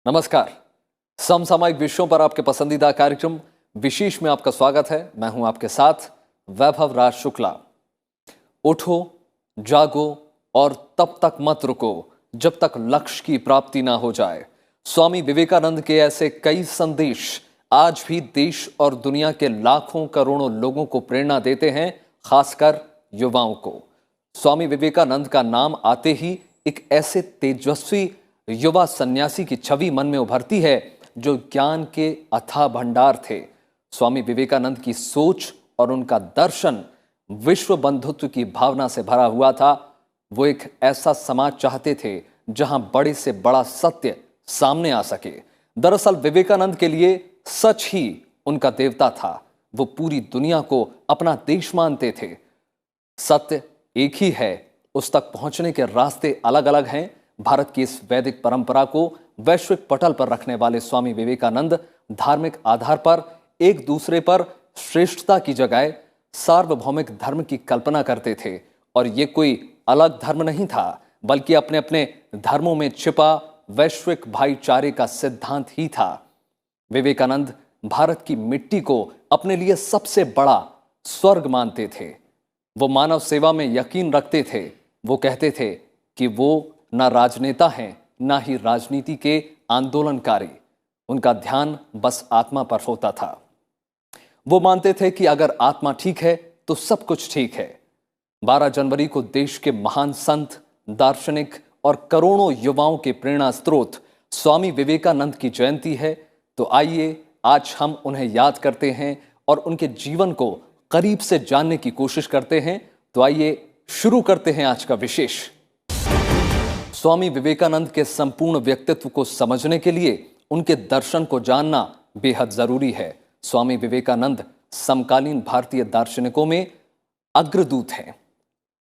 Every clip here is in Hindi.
नमस्कार। समसामयिक विषयों पर आपके पसंदीदा कार्यक्रम विशेष में आपका स्वागत है। मैं हूं आपके साथ वैभव राज शुक्ला। उठो, जागो और तब तक मत रुको जब तक लक्ष्य की प्राप्ति ना हो जाए। स्वामी विवेकानंद के ऐसे कई संदेश आज भी देश और दुनिया के लाखों करोड़ों लोगों को प्रेरणा देते हैं, खासकर युवाओं को। स्वामी विवेकानंद का नाम आते ही एक ऐसे तेजस्वी युवा सन्यासी की छवि मन में उभरती है जो ज्ञान के अथाह भंडार थे। स्वामी विवेकानंद की सोच और उनका दर्शन विश्व बंधुत्व की भावना से भरा हुआ था। वो एक ऐसा समाज चाहते थे जहां बड़े से बड़ा सत्य सामने आ सके। दरअसल विवेकानंद के लिए सच ही उनका देवता था। वो पूरी दुनिया को अपना देश मानते थे। सत्य एक ही है, उस तक पहुंचने के रास्ते अलग अलग हैं। भारत की इस वैदिक परंपरा को वैश्विक पटल पर रखने वाले स्वामी विवेकानंद धार्मिक आधार पर एक दूसरे पर श्रेष्ठता की जगह सार्वभौमिक धर्म की कल्पना करते थे। और ये कोई अलग धर्म नहीं था, बल्कि अपने अपने धर्मों में छिपा वैश्विक भाईचारे का सिद्धांत ही था। विवेकानंद भारत की मिट्टी को अपने लिए सबसे बड़ा स्वर्ग मानते थे। वो मानव सेवा में यकीन रखते थे। वो कहते थे कि वो ना राजनेता हैं, ना ही राजनीति के आंदोलनकारी। उनका ध्यान बस आत्मा पर होता था। वो मानते थे कि अगर आत्मा ठीक है तो सब कुछ ठीक है। 12 जनवरी को देश के महान संत, दार्शनिक और करोड़ों युवाओं के प्रेरणा स्रोत स्वामी विवेकानंद की जयंती है। तो आइए आज हम उन्हें याद करते हैं और उनके जीवन को करीब से जानने की कोशिश करते हैं। तो आइए शुरू करते हैं आज का विशेष। स्वामी विवेकानंद के संपूर्ण व्यक्तित्व को समझने के लिए उनके दर्शन को जानना बेहद जरूरी है। स्वामी विवेकानंद समकालीन भारतीय दार्शनिकों में अग्रदूत हैं।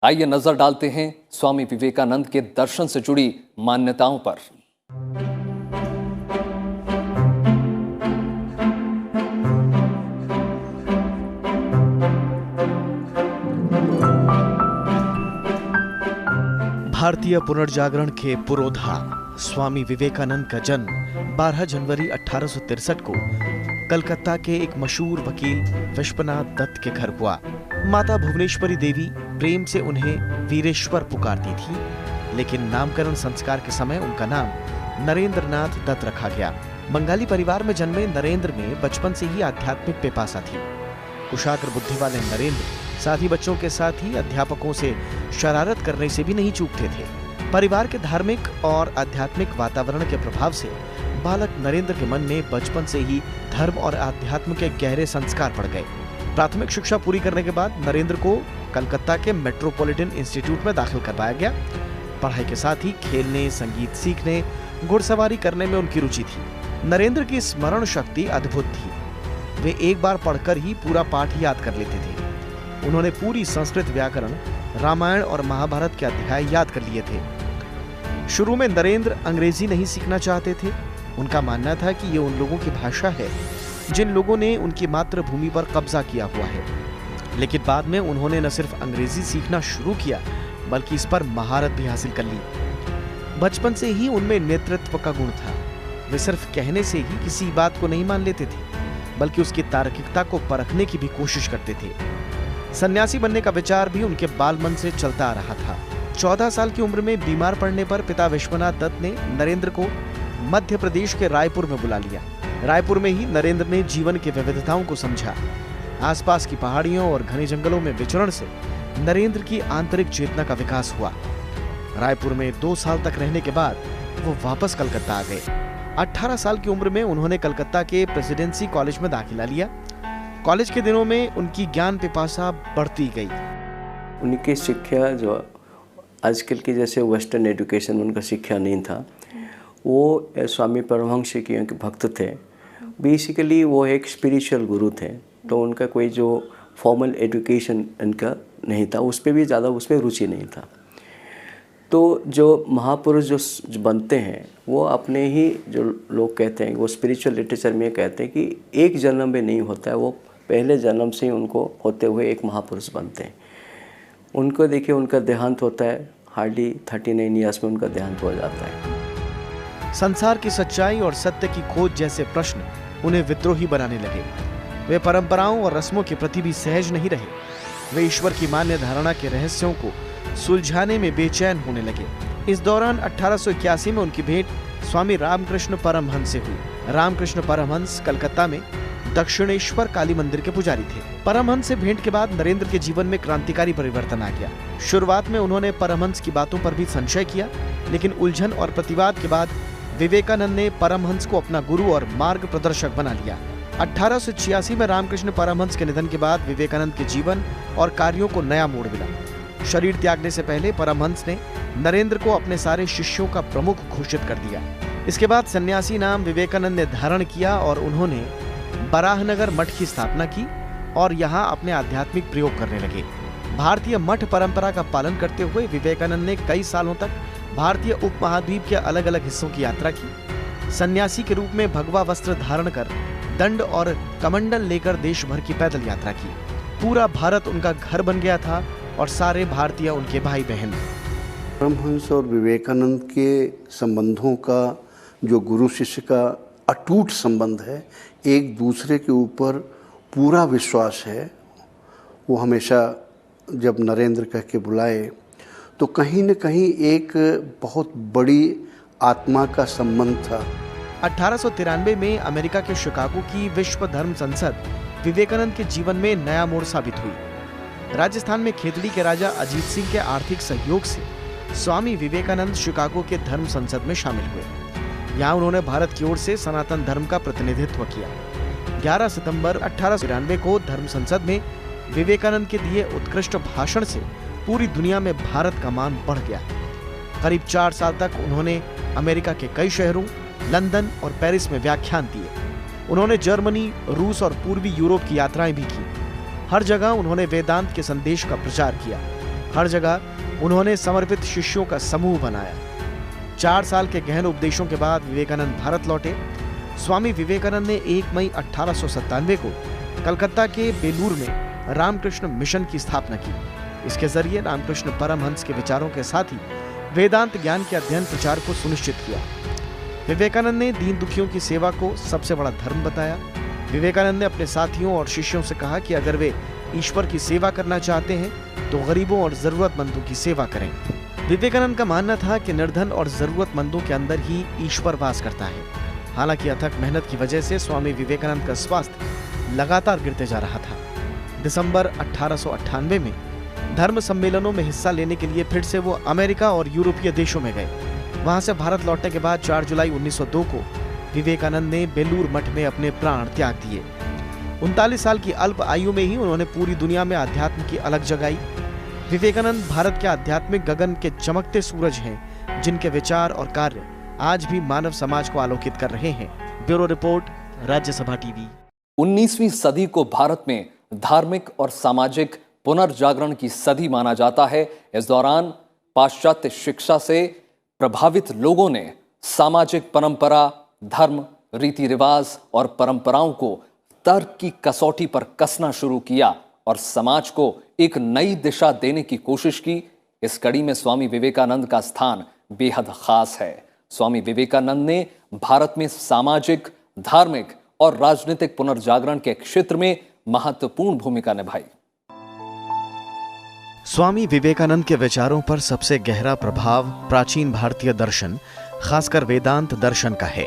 आइए नजर डालते हैं स्वामी विवेकानंद के दर्शन से जुड़ी मान्यताओं पर। भारतीय पुनर्जागरण के पुरोधा स्वामी विवेकानंद का जन्म 12 जनवरी 1863 को कलकत्ता के एक मशहूर वकील विश्वनाथ दत्त के घर हुआ। माता भुवनेश्वरी देवी प्रेम से उन्हें वीरेश्वर पुकारती थी, लेकिन नामकरण संस्कार के समय उनका नाम नरेंद्र नाथ दत्त रखा गया। बंगाली परिवार में जन्मे नरेंद्र में बचपन से ही आध्यात्मिक पिपासा थी। कुशाग्र बुद्धि वाले नरेंद्र साथी बच्चों के साथ ही अध्यापकों से शरारत करने से भी नहीं चूकते थे। परिवार के धार्मिक और आध्यात्मिक वातावरण के प्रभाव से बालक नरेंद्र के मन में बचपन से ही धर्म और आध्यात्म के गहरे संस्कार पड़ गए। प्राथमिक शिक्षा पूरी करने के बाद नरेंद्र को कलकत्ता के मेट्रोपॉलिटन इंस्टीट्यूट में दाखिल करवाया गया। पढ़ाई के साथ ही खेलने, संगीत सीखने, घुड़सवारी करने में उनकी रुचि थी। नरेंद्र की स्मरण शक्ति अद्भुत थी। वे एक बार पढ़कर ही पूरा पाठ याद कर लेते थे। उन्होंने पूरी संस्कृत व्याकरण, रामायण और महाभारत के अध्याय याद कर लिए थे। शुरू में नरेंद्र अंग्रेजी नहीं सीखना चाहते थे। उनका मानना था कि ये उन लोगों की भाषा है जिन लोगों ने उनकी मातृभूमि पर कब्जा किया हुआ है। लेकिन बाद में उन्होंने न सिर्फ अंग्रेजी सीखना शुरू किया, बल्कि इस पर महारत भी हासिल कर ली। बचपन से ही उनमें नेतृत्व का गुण था। वे सिर्फ कहने से ही किसी बात को नहीं मान लेते थे, बल्कि उसकी तार्किकता को परखने की भी कोशिश करते थे। सन्यासी बनने का विचार भी उनके बाल मन से चलता आ रहा था। 14 साल की उम्र में बीमार पड़ने पर पिता विश्वनाथ दत्त ने नरेंद्र को मध्य प्रदेश के रायपुर में बुला लिया। रायपुर में ही नरेंद्र ने जीवन की विविधताओं को समझा। आसपास की पहाड़ियों और घने जंगलों में विचरण से नरेंद्र की आंतरिक चेतना का विकास हुआ। रायपुर में 2 साल तक रहने के बाद वो वापस कलकत्ता आ गए। 18 साल की उम्र में उन्होंने कलकत्ता के प्रेसिडेंसी कॉलेज में दाखिला लिया। कॉलेज के दिनों में उनकी ज्ञान पिपासा बढ़ती गई। उनकी शिक्षा जो आजकल की जैसे वेस्टर्न एजुकेशन उनका शिक्षा नहीं था। वो स्वामी परमहंस के भक्त थे। बेसिकली वो एक स्पिरिचुअल गुरु थे, तो उनका कोई जो फॉर्मल एजुकेशन इनका नहीं था, उस पर भी ज़्यादा उसमें रुचि नहीं था। तो जो महापुरुष जो बनते हैं वो अपने ही जो लोग कहते हैं, वो स्पिरिचुअल लिटरेचर में कहते हैं कि एक जन्म में नहीं होता है, वो पहले जन्म से ही उनको होते हुए एक महापुरुष बनते हैं। उनको देखिए, उनका देहांत होता है हार्डली 39 ईयर्स में उनका देहांत हो जाता है। संसार की सच्चाई और सत्य की खोज जैसे प्रश्न उन्हें विद्रोही बनाने लगे। वे परंपराओं और रस्मों के प्रति भी सहज नहीं रहे। वे ईश्वर की मान्य धारणा के रहस्यों को सुलझाने में बेचैन होने लगे। इस दौरान 1881 में उनकी भेंट स्वामी रामकृष्ण परमहंस से हुई। रामकृष्ण परमहंस कलकत्ता में दक्षिणेश्वर काली मंदिर के पुजारी थे। परमहंस से भेंट के बाद नरेंद्र के जीवन में क्रांतिकारी परिवर्तन आ गया। शुरुआत में उन्होंने परमहंस की बातों पर भी संशय किया, लेकिन उलझन और प्रतिवाद के बाद विवेकानंद ने परमहंस को अपना गुरु और मार्ग प्रदर्शक बना लिया। 1886 में रामकृष्ण परमहंस के निधन के बाद विवेकानंद के जीवन और कार्यों को नया मोड़ मिला। शरीर त्यागने से पहले परमहंस ने नरेंद्र को अपने सारे शिष्यों का प्रमुख घोषित कर दिया। इसके बाद सन्यासी नाम विवेकानंद ने धारण किया और उन्होंने बराहनगर मठ की स्थापना की और यहाँ अपने आध्यात्मिक प्रयोग करने लगे। भारतीय मठ परंपरा का पालन करते हुए विवेकानंद ने कई सालों तक भारतीय उपमहाद्वीप के अलग अलग हिस्सों की यात्रा की। सन्यासी के रूप में भगवा वस्त्र धारण कर दंड और कमंडल लेकर देश भर की पैदल यात्रा की। पूरा भारत उनका घर बन गया था और सारे भारतीय उनके भाई बहन। परमहंस और विवेकानंद के संबंधों का जो गुरु शिष्य का अटूट संबंध है, एक दूसरे के ऊपर पूरा विश्वास है। वो हमेशा जब नरेंद्र कह के बुलाए तो कहीं न कहीं एक बहुत बड़ी आत्मा का संबंध था। 1893 में अमेरिका के शिकागो की विश्व धर्म संसद विवेकानंद के जीवन में नया मोड़ साबित हुई। राजस्थान में खेतड़ी के राजा अजीत सिंह के आर्थिक सहयोग से स्वामी विवेकानंद शिकागो के धर्म संसद में शामिल हुए। यहाँ उन्होंने भारत की ओर से सनातन धर्म का प्रतिनिधित्व किया। 11 सितंबर 1893 को धर्म संसद में विवेकानंद के दिए उत्कृष्ट भाषण से पूरी दुनिया में भारत का मान बढ़ गया। करीब 4 साल तक उन्होंने अमेरिका के कई शहरों, लंदन और पेरिस में व्याख्यान दिए। उन्होंने जर्मनी, रूस और पूर्वी यूरोप की यात्राएं भी की। हर जगह उन्होंने वेदांत के संदेश का प्रचार किया। हर जगह उन्होंने समर्पित शिष्यों का समूह बनाया। 4 साल के गहन उपदेशों के बाद विवेकानंद भारत लौटे। स्वामी विवेकानंद ने 1 मई 1897 को कलकत्ता के बेलूर में रामकृष्ण मिशन की स्थापना की। इसके जरिए रामकृष्ण परमहंस के विचारों के साथ ही वेदांत ज्ञान के अध्ययन प्रचार को सुनिश्चित किया। विवेकानंद ने दीन दुखियों की सेवा को सबसे बड़ा धर्म बताया। विवेकानंद ने अपने साथियों और शिष्यों से कहा कि अगर वे ईश्वर की सेवा करना चाहते हैं तो गरीबों और जरूरतमंदों की सेवा करें। विवेकानंद का मानना था कि निर्धन और जरूरतमंदों के अंदर ही ईश्वर वास करता है। हालांकि अथक मेहनत की वजह से स्वामी विवेकानंद का स्वास्थ्य लगातार गिरते जा रहा था। दिसंबर 1898 में धर्म सम्मेलनों में हिस्सा लेने के लिए फिर से वो अमेरिका और यूरोपीय देशों में गए। वहां से भारत लौटने के बाद 4 जुलाई 1902 को विवेकानंद ने बेलूर मठ में अपने प्राण त्याग दिए। 39 साल की अल्प आयु में ही उन्होंने पूरी दुनिया में अध्यात्म की अलग जगाई। विवेकानंद भारत के आध्यात्मिक गगन के चमकते सूरज हैं, जिनके विचार और कार्य आज भी मानव समाज को आलोकित कर रहे हैं। Bureau report, Rajya Sabha TV. 19वीं सदी को भारत में धार्मिक और सामाजिक पुनर्जागरण की सदी माना जाता है। इस दौरान पाश्चात्य शिक्षा से प्रभावित लोगों ने सामाजिक परंपरा, धर्म, रीति रिवाज और परंपराओं को तर्क की कसौटी पर कसना शुरू किया और समाज को एक नई दिशा देने की कोशिश की। इस कड़ी में स्वामी विवेकानंद का स्थान बेहद खास है। स्वामी विवेकानंद ने भारत में सामाजिक, धार्मिक और राजनीतिक पुनर्जागरण के क्षेत्र में महत्वपूर्ण भूमिका निभाई। स्वामी विवेकानंद के विचारों पर सबसे गहरा प्रभाव प्राचीन भारतीय दर्शन, खासकर वेदांत दर्शन का है।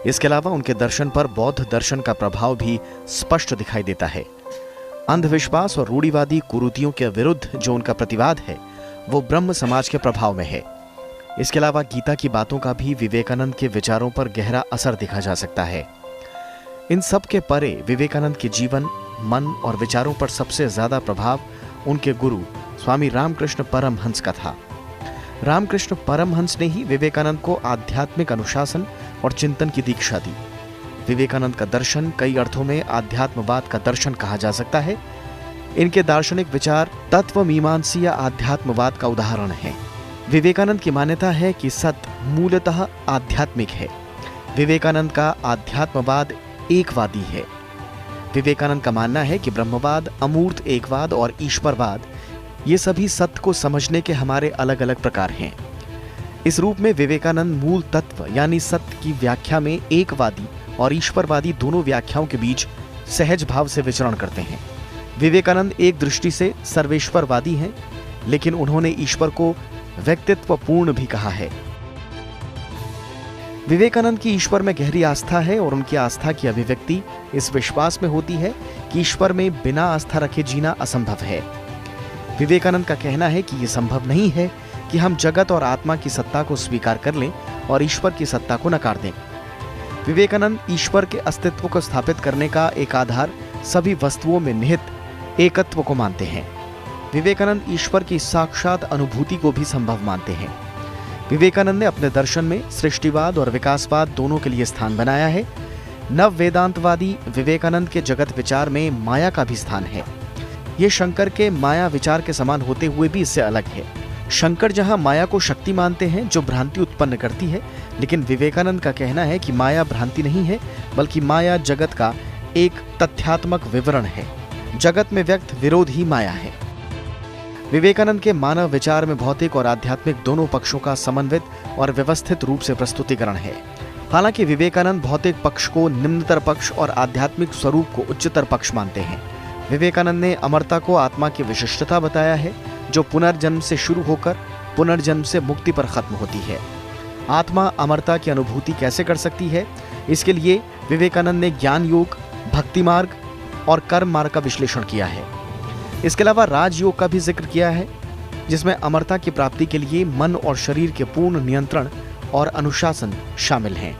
इसके अलावा उनके दर्शन पर बौद्ध दर्शन का प्रभाव भी स्पष्ट दिखाई देता है। अंधविश्वास और रूढ़िवादी कुरीतियों के विरुद्ध जो उनका प्रतिवाद है, वो ब्रह्म समाज के प्रभाव में है। इसके अलावा गीता की बातों का भी विवेकानंद के विचारों पर गहरा असर देखा जा सकता है। इन सब के परे विवेकानंद के जीवन, मन और विचारों पर सबसे ज्यादा प्रभाव उनके गुरु स्वामी रामकृष्ण परमहंस का था। रामकृष्ण परमहंस ने ही विवेकानंद को आध्यात्मिक अनुशासन और चिंतन की दीक्षा दी। विवेकानंद का दर्शन कई अर्थों में आध्यात्मवाद का दर्शन कहा जा सकता है। इनके दार्शनिक विचार तत्वमीमांसीय आध्यात्मवाद का उदाहरण है। विवेकानंद की मान्यता है कि सत्य मूलतः आध्यात्मिक है। विवेकानंद का आध्यात्मवाद एकवादी है। विवेकानंद का मानना है कि ब्रह्मवाद, अमूर्त एकवाद और ईश्वरवाद ये सभी सत्य को समझने के हमारे अलग अलग प्रकार हैं। इस रूप में विवेकानंद मूल तत्व यानी सत्य की व्याख्या में एकवादी और ईश्वरवादी दोनों व्याख्याओं के बीच सहज भाव से विचरण करते हैं। विवेकानंद एक दृष्टि से सर्वेश्वरवादी हैं, लेकिन उन्होंने ईश्वर को व्यक्तित्वपूर्ण भी कहा है। विवेकानंद की ईश्वर में गहरी आस्था है और उनकी आस्था की अभिव्यक्ति इस विश्वास में होती है कि ईश्वर में बिना आस्था रखे जीना असंभव है। विवेकानंद का कहना है कि यह संभव नहीं है कि हम जगत और आत्मा की सत्ता को स्वीकार कर लें और ईश्वर की सत्ता को नकार दें। विवेकानंद ईश्वर के अस्तित्व को स्थापित करने का एक आधार सभी वस्तुओं में निहित एकत्व को मानते हैं। विवेकानंद ईश्वर की साक्षात अनुभूति को भी संभव मानते हैं। विवेकानंद ने अपने दर्शन में सृष्टिवाद और विकासवाद दोनों के लिए स्थान बनाया है। नव वेदांतवादी विवेकानंद के जगत विचार में माया का भी स्थान है। ये शंकर के माया विचार के समान होते हुए भी इससे अलग है। शंकर जहां माया को शक्ति मानते हैं जो भ्रांति उत्पन्न करती है, लेकिन विवेकानंद का कहना है कि माया भ्रांति नहीं है, बल्कि माया जगत का एक तथ्यात्मक विवरण है। जगत में व्यक्त विरोध ही माया है। विवेकानंद के मानव विचार में भौतिक और आध्यात्मिक दोनों पक्षों का समन्वित और व्यवस्थित रूप से प्रस्तुतिकरण है। हालांकि विवेकानंद भौतिक पक्ष को निम्नतर पक्ष और आध्यात्मिक स्वरूप को उच्चतर पक्ष मानते हैं। विवेकानंद ने अमरता को आत्मा की विशिष्टता बताया है, जो पुनर्जन्म से शुरू होकर पुनर्जन्म से मुक्ति पर खत्म होती है। आत्मा अमरता की अनुभूति कैसे कर सकती है, इसके लिए विवेकानंद ने ज्ञान योग, भक्ति मार्ग और कर्म मार्ग का विश्लेषण किया है। इसके अलावा राजयोग का भी जिक्र किया है, जिसमें अमरता की प्राप्ति के लिए मन और शरीर के पूर्ण नियंत्रण और अनुशासन शामिल हैं।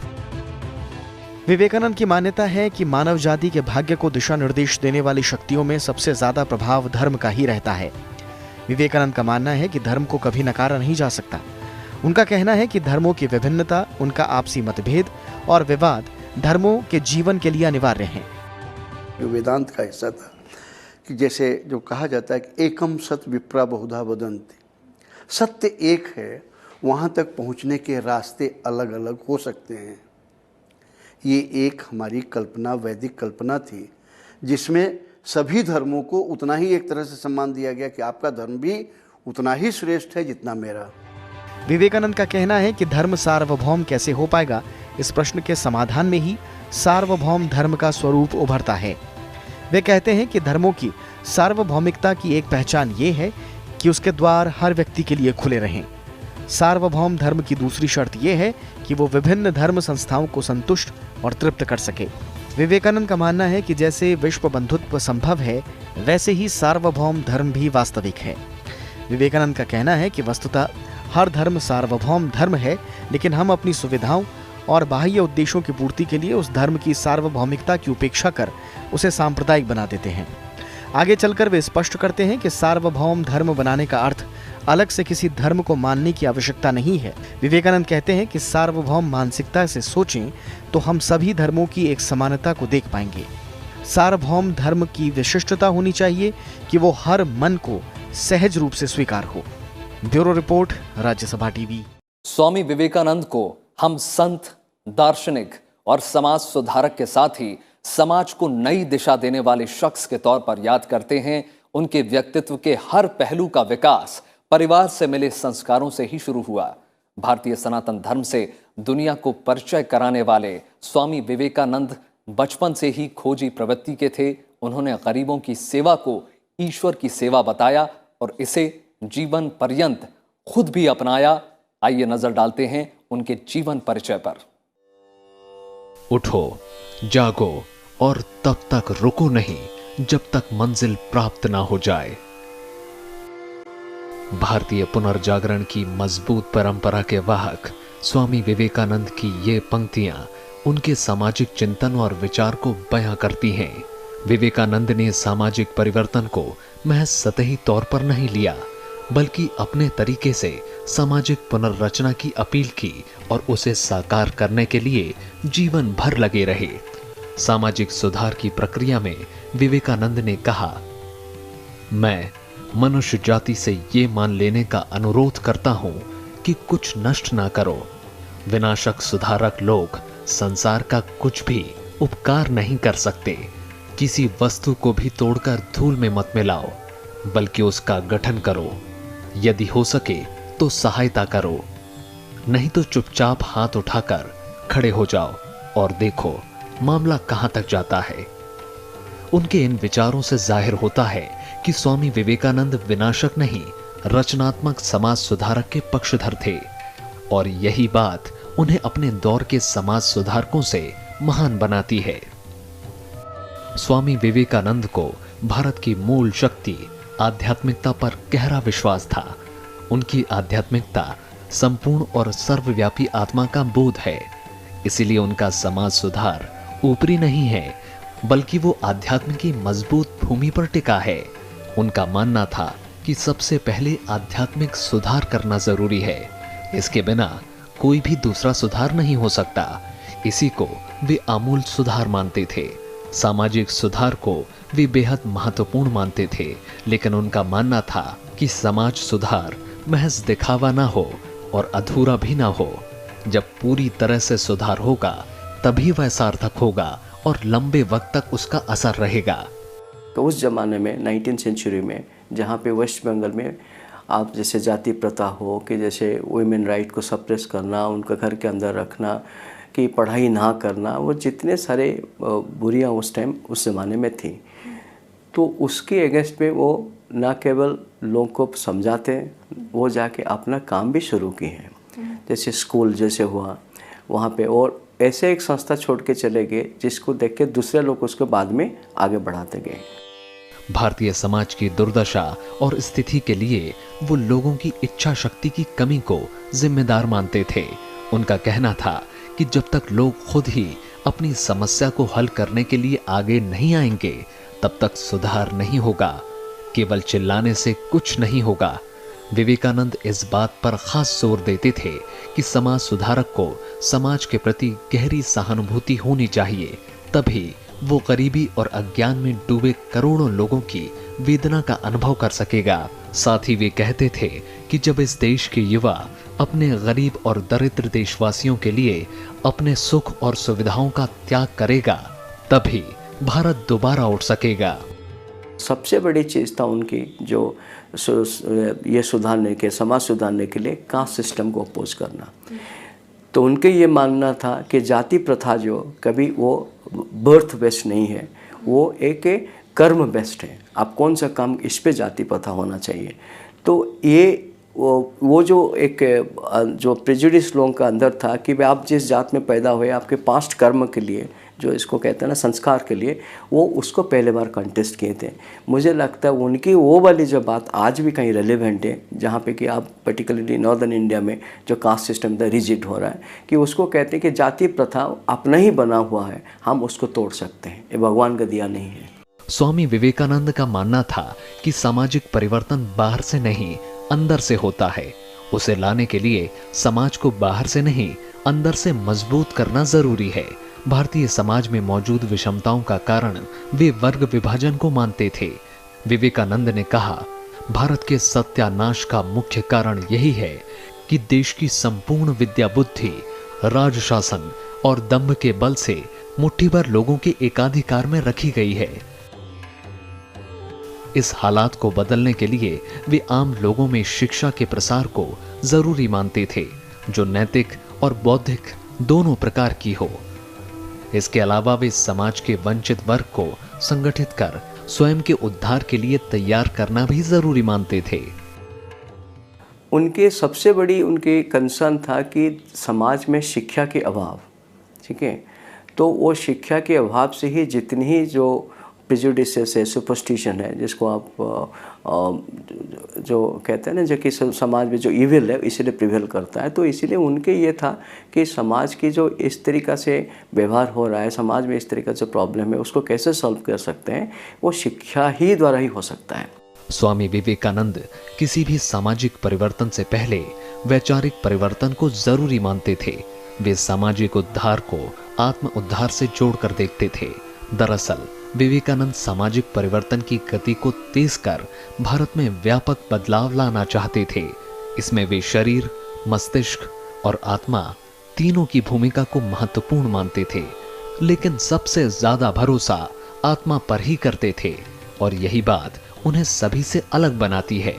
विवेकानंद की मान्यता है कि मानव जाति के भाग्य को दिशा निर्देश देने वाली शक्तियों में सबसे ज्यादा प्रभाव धर्म का ही रहता है। विवेकानंद का मानना है कि धर्म को कभी नकारा नहीं जा सकता। उनका कहना है कि धर्मों की विभिन्नता, उनका आपसी मतभेद और विवाद धर्मों के जीवन के लिए अनिवार्य हैं। वेदांत का हिस्सा था कि जैसे जो कहा जाता है कि एकम सत विप्रा बहुधा वदन्ति, सत्य एक है, वहाँ तक पहुँचने के रास्ते अलग अलग हो सकते हैं। ये एक हमारी कल्पना, वैदिक कल्पना थी, जिसमें सभी धर्मों को उतना ही एक तरह से सम्मान दिया गया कि आपका धर्म भी उतना ही श्रेष्ठ है जितना मेरा। विवेकानंद का कहना है कि धर्म सार्वभौम कैसे हो पाएगा, इस प्रश्न के समाधान में ही सार्वभौम धर्म का स्वरूप उभरता है। वे कहते हैं कि धर्मों की सार्वभौमिकता की एक पहचान ये है कि उसके द्वार हर व्यक्ति के लिए खुले रहें। सार्वभौम धर्म की दूसरी शर्त यह है कि वो विभिन्न धर्म संस्थाओं को संतुष्ट और तृप्त कर सके। विवेकानंद का मानना है कि जैसे विश्व बंधुत्व संभव है, वैसे ही सार्वभौम धर्म भी वास्तविक है। विवेकानंद का कहना है कि वस्तुतः हर धर्म सार्वभौम धर्म है, लेकिन हम अपनी सुविधाओं और बाह्य उद्देश्यों की पूर्ति के लिए उस धर्म की सार्वभौमिकता की उपेक्षा कर उसे सांप्रदायिक बना देते हैं। आगे चलकर वे स्पष्ट करते हैं कि सार्वभौम धर्म बनाने का अर्थ अलग से किसी धर्म को मानने की आवश्यकता नहीं है। विवेकानंद कहते हैं कि सार्वभौम मानसिकता से सोचें तो हम सभी धर्मों की एक समानता को देख पाएंगे। सार्वभौम धर्म की विशिष्टता होनी चाहिए कि वो हर मन को सहज रूप से स्वीकार हो। Bureau report, Rajya Sabha TV. Swami Vivekananda को हम संत, दार्शनिक और समाज सुधारक के साथ ही समाज को नई दिशा देने वाले शख्स के तौर पर याद करते हैं। उनके व्यक्तित्व के हर पहलू का विकास परिवार से मिले संस्कारों से ही शुरू हुआ। भारतीय सनातन धर्म से दुनिया को परिचय कराने वाले स्वामी विवेकानंद बचपन से ही खोजी प्रवृत्ति के थे। उन्होंने गरीबों की सेवा को ईश्वर की सेवा बताया और इसे जीवन पर्यंत खुद भी अपनाया। आइए नजर डालते हैं उनके जीवन परिचय पर। उठो, जागो और तब तक रुको नहीं जब तक मंजिल प्राप्त ना हो जाए। भारतीय पुनर्जागरण की मजबूत परंपरा के वाहक स्वामी विवेकानंद की ये पंक्तियां उनके सामाजिक चिंतन और विचार को बयां करती हैं। विवेकानंद ने सामाजिक परिवर्तन को महज सतही तौर पर नहीं लिया, बल्कि अपने तरीके से सामाजिक पुनर्रचना की अपील की और उसे साकार करने के लिए जीवन भर लगे रहे। सामाजिक सुधार की प्रक्रिया में विवेकानंद ने कहा, मैं मनुष्य जाति से ये मान लेने का अनुरोध करता हूं कि कुछ नष्ट ना करो। विनाशक सुधारक लोग संसार का कुछ भी उपकार नहीं कर सकते। किसी वस्तु को भी तोड़कर धूल में मत मिलाओ, बल्कि उसका गठन करो। यदि हो सके तो सहायता करो। नहीं तो चुपचाप हाथ उठाकर खड़े हो जाओ और देखो मामला कहां तक जाता है। उनके इन विचारों से जाहिर होता है कि स्वामी विवेकानंद विनाशक नहीं, रचनात्मक समाज सुधारक के पक्षधर थे, और यही बात उन्हें अपने दौर के समाज सुधारकों से महान बनाती है। स्वामी विवेकानंद को भारत की मूल शक्ति आध्यात्मिकता पर गहरा विश्वास था। उनकी आध्यात्मिकता संपूर्ण और सर्वव्यापी आत्मा का बोध है, इसीलिए उनका समाज सुधार ऊपरी नहीं है, बल्कि वो आध्यात्म की मजबूत भूमि पर टिका है। उनका मानना था कि सबसे पहले आध्यात्मिक सुधार करना जरूरी है, इसके बिना कोई भी दूसरा सुधार नहीं हो सकता। इसी को वे आमूल सुधार मानते थे। सामाजिक सुधार को वे बेहद महत्वपूर्ण मानते थे, लेकिन उनका मानना था कि समाज सुधार महज दिखावा ना हो और अधूरा भी ना हो। जब पूरी तरह से सुधार होगा तभी वह सार्थक होगा और लंबे वक्त तक उसका असर रहेगा। तो उस ज़माने में 19th सेंचुरी में जहाँ पे वेस्ट बंगाल में आप जैसे जाति प्रथा हो कि जैसे वुमेन राइट को सप्रेस करना, उनका घर के अंदर रखना, कि पढ़ाई ना करना, वो जितने सारे बुरियां उस टाइम उस ज़माने में थी, तो उसके अगेंस्ट में वो ना केवल लोगों को समझाते, वो जाके अपना काम भी शुरू किए हैं। जैसे स्कूल जैसे हुआ वहाँ पे, और ऐसे एक संस्था छोड़ के चले गए जिसको देख के दूसरे लोग उसको बाद में आगे बढ़ाते गए। भारतीय समाज की दुर्दशा और स्थिति के लिए वो लोगों की इच्छा शक्ति की कमी को जिम्मेदार मानते थे। उनका कहना था कि जब तक लोग खुद ही अपनी समस्या को हल करने के लिए आगे नहीं आएंगे तब तक सुधार नहीं होगा। केवल चिल्लाने से कुछ नहीं होगा। विवेकानंद इस बात पर खास जोर देते थे कि समाज सुधारक को समाज के प्रति गहरी सहानुभूति होनी चाहिए, तभी वो गरीबी और अज्ञान में डूबे करोड़ों लोगों की वेदना का अनुभव कर सकेगा। साथ ही वे कहते थे कि जब इस देश के युवा अपने गरीब और दरिद्र देशवासियों के लिए अपने सुख और सुविधाओं का त्याग करेगा, तभी भारत दोबारा उठ सकेगा। सबसे बड़ी चीज़ था उनकी जो ये सुधारने के, समाज सुधारने के लिए कास्ट सिस्टम को अपोज करना। तो उनके ये मानना था कि जाति प्रथा जो कभी वो बर्थ बेस्ड नहीं है, वो एक कर्म बेस्ड है। आप कौन सा काम, इस पे जाति प्रथा होना चाहिए। तो ये वो जो एक जो प्रेजुडिस लोगों का अंदर था कि भाई आप जिस जात में पैदा हुए, आपके पास्ट कर्म के लिए, जो इसको कहते हैं ना संस्कार के लिए, वो उसको पहले बार कंटेस्ट किए थे। मुझे लगता है उनकी वो वाली जो बात आज भी कहीं रेलेवेंट है, जहाँ पे कि आप पर्टिकुलरली नॉर्दर्न इंडिया में जो कास्ट सिस्टम इधर रिजिड हो रहा है, कि उसको कहते हैं कि जाति प्रथा अपना ही बना हुआ है, हम उसको तोड़ सकते हैं, ये भगवान का दिया नहीं है। स्वामी विवेकानंद का मानना था कि सामाजिक परिवर्तन बाहर से नहीं अंदर से होता है। उसे लाने के लिए समाज को बाहर से नहीं अंदर से मजबूत करना जरूरी है। भारतीय समाज में मौजूद विषमताओं का कारण वे वर्ग विभाजन को मानते थे। विवेकानंद ने कहा, भारत के सत्यानाश का मुख्य कारण यही है कि देश की संपूर्ण विद्या बुद्धि, राज शासन और दंभ के बल से मुट्ठी भर लोगों के एकाधिकार में रखी गई है। इस हालात को बदलने के लिए वे आम लोगों में शिक्षा के प्रसार को जरूरी मानते थे, जो नैतिक और बौद्धिक दोनों प्रकार की हो। इसके अलावा वे समाज के वंचित वर्ग को संगठित कर स्वयं के उद्धार के लिए तैयार करना भी जरूरी मानते थे। उनके सबसे बड़ी उनकी कंसर्न था कि समाज में शिक्षा के अभाव, ठीक है, तो वो शिक्षा के अभाव से ही जितनी ही जो प्रेजुडिसेस है, सुपरस्टिशन है, जिसको आप जो कहते हैं ना, जो कि समाज में जो इविल है इसीलिए प्रिवेल करता है। तो इसीलिए उनके ये था कि समाज की जो इस तरीक़ा से व्यवहार हो रहा है, समाज में इस तरीक़ा से प्रॉब्लम है, उसको कैसे सॉल्व कर सकते हैं, वो शिक्षा ही द्वारा ही हो सकता है। स्वामी विवेकानंद किसी भी सामाजिक परिवर्तन से पहले वैचारिक परिवर्तन को जरूरी मानते थे। वे सामाजिक उद्धार को आत्म उद्धार से जोड़कर देखते थे। दरअसल विवेकानंद सामाजिक परिवर्तन की गति को तेज कर भारत में व्यापक बदलाव लाना चाहते थे। इसमें वे शरीर, मस्तिष्क और आत्मा तीनों की भूमिका को महत्वपूर्ण मानते थे, लेकिन सबसे ज्यादा भरोसा आत्मा पर ही करते थे, और यही बात उन्हें सभी से अलग बनाती है।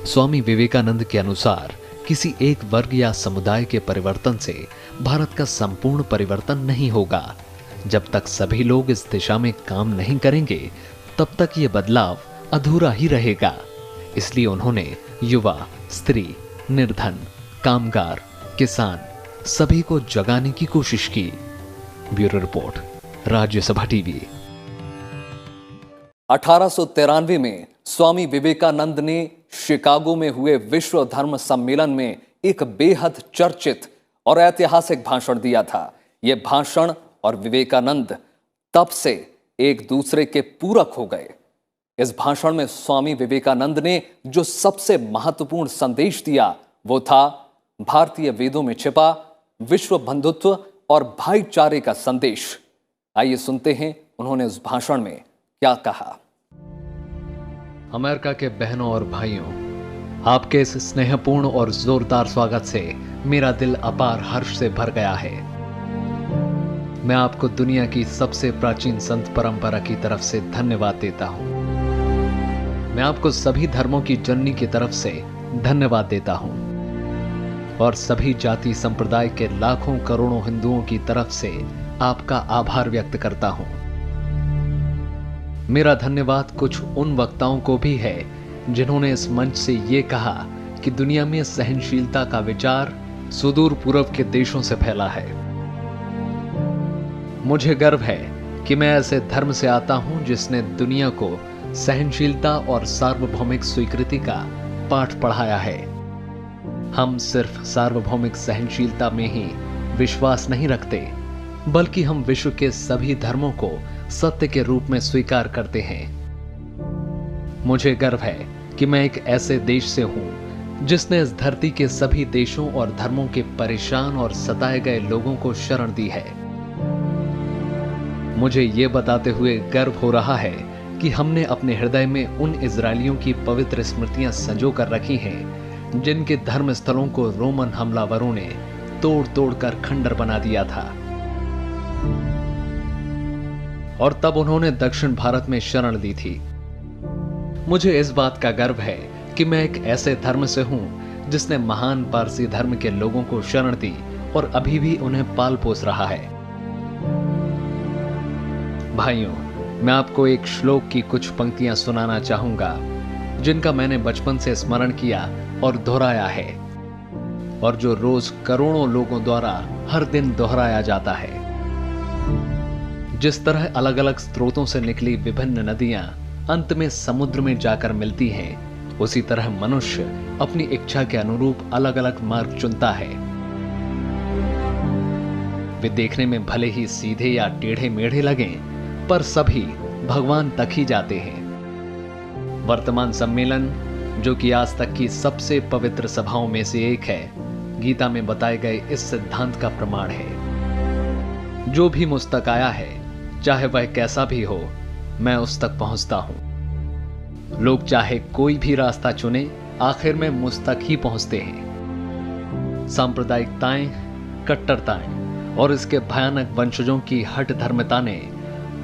स्वामी विवेकानंद के अनुसार किसी एक वर्ग या समुदाय के परिवर्तन से भारत का संपूर्ण परिवर्तन नहीं होगा। जब तक सभी लोग इस दिशा में काम नहीं करेंगे, तब तक ये बदलाव अधूरा ही रहेगा। इसलिए उन्होंने युवा, स्त्री, निर्धन, कामगार, किसान सभी को जगाने की कोशिश की। Bureau report, Rajya Sabha TV. 1893 में स्वामी विवेकानंद ने शिकागो में हुए विश्व धर्म सम्मेलन में एक बेहद चर्चित और ऐतिहासिक भाषण दिया था। यह भाषण और विवेकानंद तब से एक दूसरे के पूरक हो गए। इस भाषण में स्वामी विवेकानंद ने जो सबसे महत्वपूर्ण संदेश दिया वो था भारतीय वेदों में छिपा विश्व बंधुत्व और भाईचारे का संदेश। आइए सुनते हैं उन्होंने उस भाषण में क्या कहा। अमेरिका के बहनों और भाइयों, आपके इस स्नेहपूर्ण और जोरदार स्वागत से मेरा दिल अपार हर्ष से भर गया है। मैं आपको दुनिया की सबसे प्राचीन संत परंपरा की तरफ से धन्यवाद देता हूं। मैं आपको सभी धर्मों की जननी की तरफ से धन्यवाद देता हूं और सभी जाति संप्रदाय के लाखों करोड़ों हिंदुओं की तरफ से आपका आभार व्यक्त करता हूं। मेरा धन्यवाद कुछ उन वक्ताओं को भी है जिन्होंने इस मंच से ये कहा कि दुनिया में सहनशीलता का विचार सुदूर पूर्व के देशों से फैला है। मुझे गर्व है कि मैं ऐसे धर्म से आता हूं जिसने दुनिया को सहनशीलता और सार्वभौमिक स्वीकृति का पाठ पढ़ाया है। हम सिर्फ सार्वभौमिक सहनशीलता में ही विश्वास नहीं रखते, बल्कि हम विश्व के सभी धर्मों को सत्य के रूप में स्वीकार करते हैं। मुझे गर्व है कि मैं एक ऐसे देश से हूं जिसने इस धरती के सभी देशों और धर्मों के परेशान और सताए गए लोगों को शरण दी है। मुझे ये बताते हुए गर्व हो रहा है कि हमने अपने हृदय में उन इजरायलियों की पवित्र स्मृतियां संजो कर रखी हैं जिनके धर्म स्थलों को रोमन हमलावरों ने तोड़ तोड़ कर खंडर बना दिया था और तब उन्होंने दक्षिण भारत में शरण ली थी। मुझे इस बात का गर्व है कि मैं एक ऐसे धर्म से हूं जिसने महान पारसी धर्म के लोगों को शरण दी और अभी भी उन्हें पाल पोस रहा है। भाइयों, मैं आपको एक श्लोक की कुछ पंक्तियां सुनाना चाहूंगा जिनका मैंने बचपन से स्मरण किया और दोहराया है और जो रोज करोड़ों लोगों द्वारा हर दिन दोहराया जाता है। जिस तरह अलग अलग स्रोतों से निकली विभिन्न नदियां अंत में समुद्र में जाकर मिलती हैं, उसी तरह मनुष्य अपनी इच्छा के अनुरूप अलग अलग मार्ग चुनता है। वे देखने में भले ही सीधे या टेढ़े मेढ़े लगें, पर सभी भगवान तक ही जाते हैं। वर्तमान सम्मेलन, जो कि आज तक की सबसे पवित्र सभाओं में से एक है, गीता में बताए गए इस सिद्धांत का प्रमाण है। जो भी मुझ तक आया है, चाहे वह कैसा भी हो, मैं उस तक पहुंचता हूं। लोग चाहे कोई भी रास्ता चुने, आखिर में मुझ तक ही पहुंचते हैं। सांप्रदायिकताएं, कट्टरताएं और इसके भयानक वंशजों की हठ धर्मता ने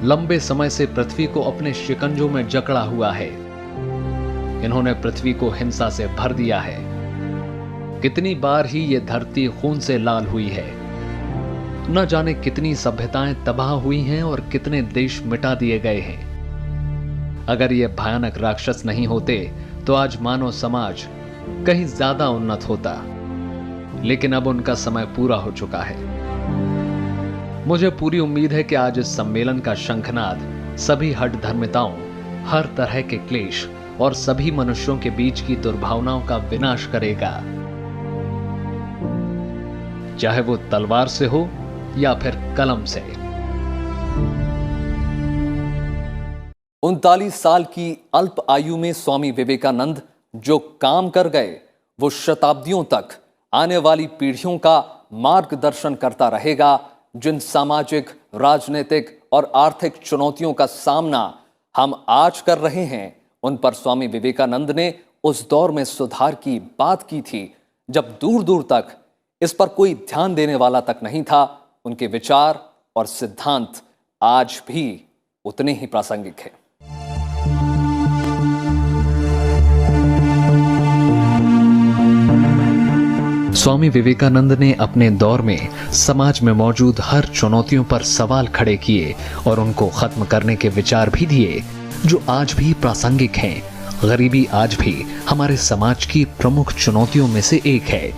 लंबे समय से पृथ्वी को अपने शिकंजों में जकड़ा हुआ है। इन्होंने पृथ्वी को हिंसा से भर दिया है। कितनी बार ही ये धरती खून से लाल हुई है। न जाने कितनी सभ्यताएं तबाह हुई हैं और कितने देश मिटा दिए गए हैं। अगर ये भयानक राक्षस नहीं होते तो आज मानव समाज कहीं ज्यादा उन्नत होता, लेकिन अब उनका समय पूरा हो चुका है। मुझे पूरी उम्मीद है कि आज इस सम्मेलन का शंखनाद सभी हठ धर्मिताओं, हर तरह के क्लेश और सभी मनुष्यों के बीच की दुर्भावनाओं का विनाश करेगा, चाहे वो तलवार से हो या फिर कलम से। 39 साल की अल्प आयु में स्वामी विवेकानंद जो काम कर गए, वो शताब्दियों तक आने वाली पीढ़ियों का मार्गदर्शन करता रहेगा। जिन सामाजिक, राजनीतिक और आर्थिक चुनौतियों का सामना हम आज कर रहे हैं, उन पर स्वामी विवेकानंद ने उस दौर में सुधार की बात की थी जब दूर दूर तक इस पर कोई ध्यान देने वाला तक नहीं था। उनके विचार और सिद्धांत आज भी उतने ही प्रासंगिक हैं। स्वामी विवेकानंद ने अपने दौर में समाज में मौजूद हर चुनौतियों पर सवाल खड़े किए और उनको खत्म करने के विचार भी दिए, जो आज भी प्रासंगिक हैं। गरीबी आज भी हमारे समाज की प्रमुख चुनौतियों में से एक है।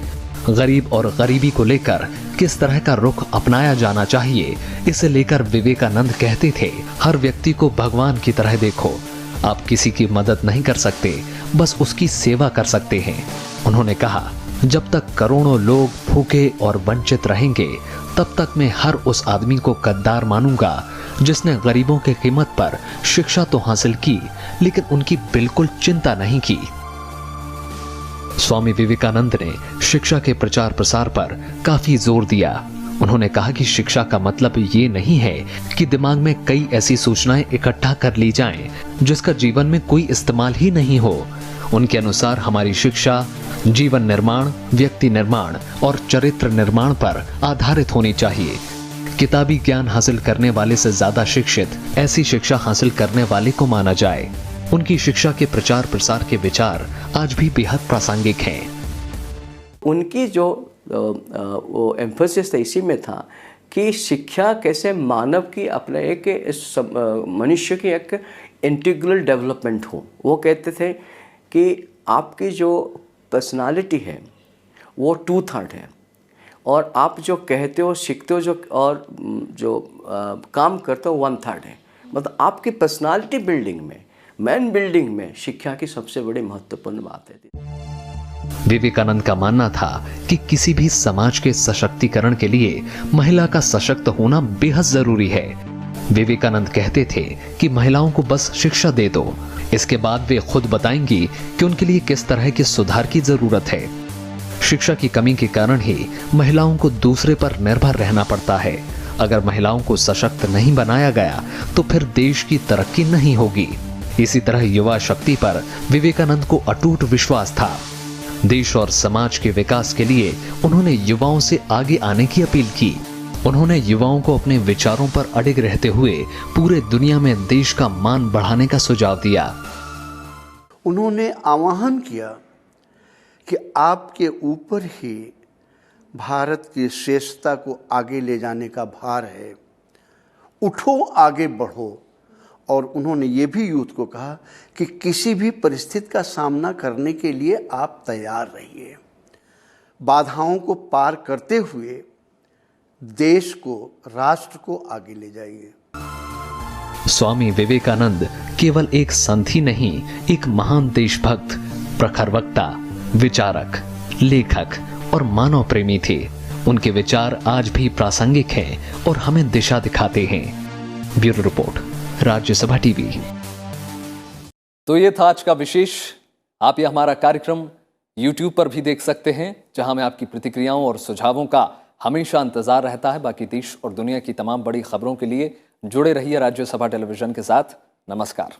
गरीब और गरीबी को लेकर किस तरह का रुख अपनाया जाना चाहिए, इसे लेकर विवेकानंद कहते थे, हर व्यक्ति को भगवान की तरह देखो। आप किसी की मदद नहीं कर सकते, बस उसकी सेवा कर सकते हैं। उन्होंने कहा, जब तक करोड़ों लोग भूखे और वंचित रहेंगे, तब तक मैं हर उस आदमी को गद्दार मानूंगा जिसने गरीबों की कीमत पर शिक्षा तो हासिल की, लेकिन उनकी बिल्कुल चिंता नहीं की। स्वामी विवेकानंद ने शिक्षा के प्रचार प्रसार पर काफी जोर दिया। उन्होंने कहा कि शिक्षा का मतलब ये नहीं है कि दिमाग में कई ऐसी सूचनाएं इकट्ठा कर ली जाएं, जिसका जीवन में कोई इस्तेमाल ही नहीं हो। उनके अनुसार हमारी शिक्षा जीवन निर्माण, व्यक्ति निर्माण और चरित्र निर्माण पर आधारित होनी चाहिए। किताबी ज्ञान हासिल करने वाले से ज्यादा शिक्षित ऐसी शिक्षा हासिल करने वाले को माना जाए। उनकी शिक्षा के प्रचार प्रसार के विचार आज भी बेहद प्रासंगिक हैं। उनकी जो वो एम्फोसिस था इसी में था कि शिक्षा कैसे मानव की अपने एक मनुष्य की एक इंटीग्रल डेवलपमेंट हो। वो कहते थे कि आपकी जो पर्सनालिटी है वो 2/3 है, और आप जो कहते हो, सीखते हो, जो काम करते हो 1/3 है। मतलब आपकी पर्सनालिटी बिल्डिंग में, मैन बिल्डिंग में शिक्षा की सबसे बड़ी महत्वपूर्ण बात है। विवेकानंद का मानना था कि किसी भी समाज के सशक्तिकरण के लिए महिला का सशक्त होना बेहद जरूरी है। विवेकानंद कहते थे कि महिलाओं को बस शिक्षा दे दो, इसके बाद वे खुद बताएंगी कि उनके लिए किस तरह के सुधार की जरूरत है। शिक्षा की कमी के कारण ही महिलाओं को दूसरे पर निर्भर रहना पड़ता है। अगर महिलाओं को सशक्त नहीं बनाया गया तो फिर देश की तरक्की नहीं होगी। इसी तरह युवा शक्ति पर विवेकानंद को अटूट विश्वास था। देश और समाज के विकास के लिए उन्होंने युवाओं से आगे आने की अपील की। उन्होंने युवाओं को अपने विचारों पर अडिग रहते हुए पूरे दुनिया में देश का मान बढ़ाने का सुझाव दिया। उन्होंने आह्वान किया कि आपके ऊपर ही भारत की श्रेष्ठता को आगे ले जाने का भार है, उठो आगे बढ़ो। और उन्होंने ये भी यूथ को कहा कि किसी भी परिस्थिति का सामना करने के लिए आप तैयार रहिए। बाधाओं को पार करते हुए देश को, राष्ट्र को आगे ले जाइए। स्वामी विवेकानंद केवल एक संत ही नहीं, एक महान देशभक्त, प्रखर वक्ता, विचारक, लेखक और मानव प्रेमी थे। उनके विचार आज भी प्रासंगिक हैं और हमें दिशा दिखाते हैं। Bureau report, Rajya Sabha TV. तो ये था आज का विशेष। आप ये हमारा कार्यक्रम YouTube पर भी देख सकते हैं, जहां में आपकी प्रतिक्रियाओं और सुझावों का हमेशा इंतजार रहता है। बाकी देश और दुनिया की तमाम बड़ी खबरों के लिए जुड़े रहिए राज्यसभा टेलीविजन के साथ। नमस्कार।